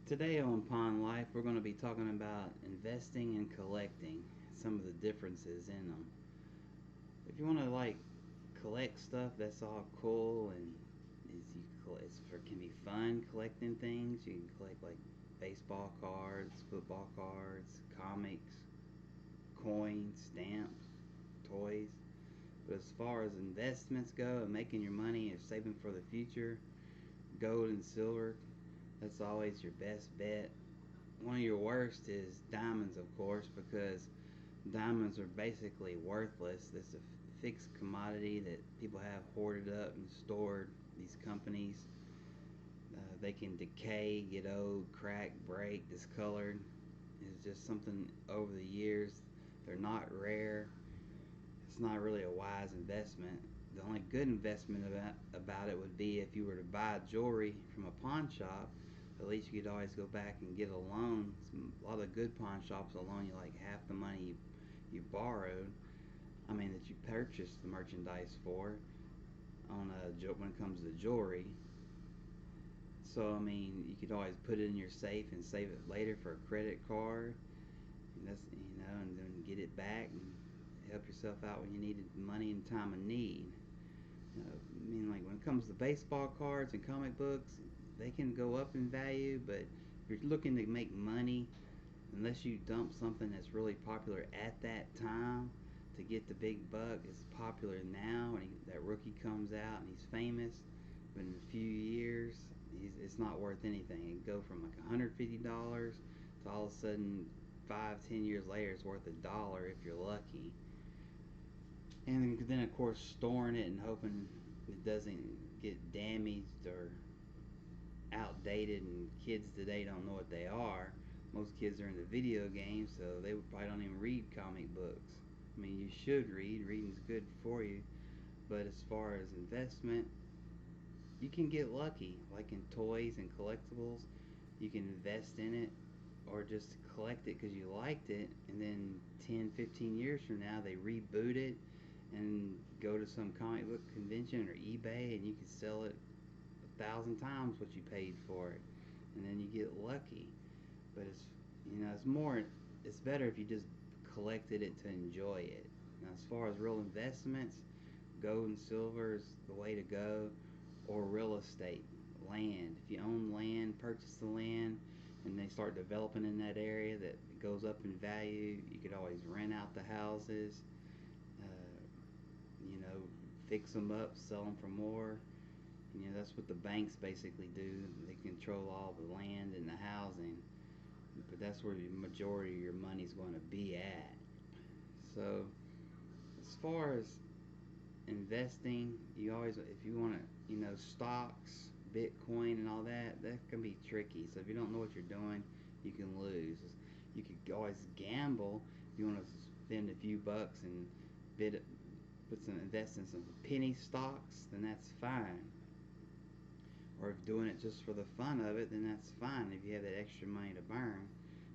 Today on Pawn Life, we're going to be talking about investing and collecting, some of the differences in them. If you want to collect stuff, that's all cool and can be fun collecting things. You can collect like baseball cards, football cards, comics, coins, stamps, toys. But as far as investments go and making your money and saving for the future, gold and silver, that's always your best bet. One of your worst is diamonds, of course, because diamonds are basically worthless. It's a fixed commodity that people have hoarded up and stored. These companies, they can decay, get old, crack, break, discolored. It's just something over the years. They're not rare. It's not really a wise investment. The only good investment about it would be if you were to buy jewelry from a pawn shop. At least you could always go back and get a loan. A lot of good pawn shops will loan you like half the money you borrowed. I mean that you purchased the merchandise for on when it comes to jewelry. So I mean you could always put it in your safe and save it later for a credit card. And that's and then get it back and help yourself out when you need money in time of need. I mean, like when it comes to baseball cards and comic books, they can go up in value, but if you're looking to make money, unless you dump something that's really popular at that time to get the big buck, it's popular now, and that rookie comes out and he's famous, but in a few years, it's not worth anything. It can go from like $150 to all of a sudden 5, 10 years later, it's worth $1 if you're lucky. And then of course storing it and hoping it doesn't get damaged or outdated, and kids today don't know what they are. Most kids are into video games, so they probably don't even read comic books. I mean, you should read. Reading's good for you. But as far as investment, you can get lucky, like in toys and collectibles. You can invest in it or just collect it because you liked it, and then 10, 15 years from now, they reboot it and go to some comic book convention or eBay, and you can sell it 1,000 times what you paid for it, and then you get lucky. But it's better if you just collected it to enjoy it. Now, as far as real investments, gold and silver is the way to go, or real estate, land. If you own land, purchase the land, and they start developing in that area that goes up in value, you could always rent out the houses, you know, fix them up, sell them for more. That's what the banks basically do. They control all the land and the housing, but that's where the majority of your money's going to be at. So, as far as investing, you always, if you want to, stocks, Bitcoin, and all that, that can be tricky. So if you don't know what you're doing, you can lose. You could always gamble. If you want to spend a few bucks and invest in some penny stocks, then that's fine. Or if doing it just for the fun of it, then that's fine if you have that extra money to burn.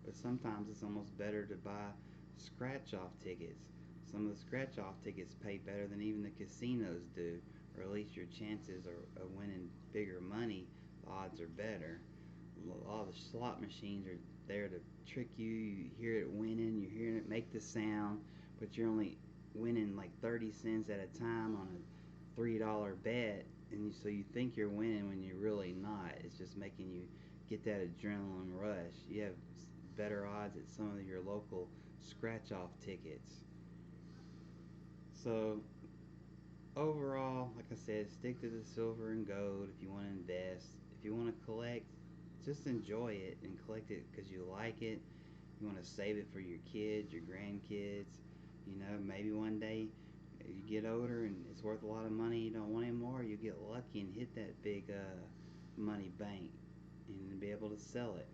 But sometimes it's almost better to buy scratch off tickets. Some of the scratch off tickets pay better than even the casinos do, or at least your chances of winning bigger money, the odds are better. All the slot machines are there to trick you. You hear it winning, you're hearing it make the sound, but you're only winning like 30 cents at a time on a $3 bet, and so you think you're winning when you're really not. It's just making you get that adrenaline rush. You have better odds at some of your local scratch off tickets. So overall, like I said, stick to the silver and gold if you want to invest. If you want to collect, just enjoy it and collect it because you like it. You want to save it for your kids, your grandkids. Maybe one day you get older and it's worth a lot of money, you don't want it anymore, you get lucky and hit that big money bank and be able to sell it.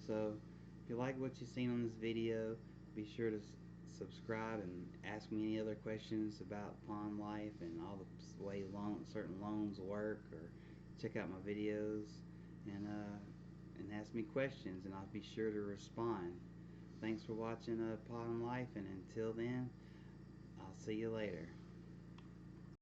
So if you like what you've seen on this video, be sure to subscribe and ask me any other questions about pawn life and all the way certain loans work, or check out my videos and ask me questions, and I'll be sure to respond. Thanks for watching Pawn Life, and until then, I'll see you later.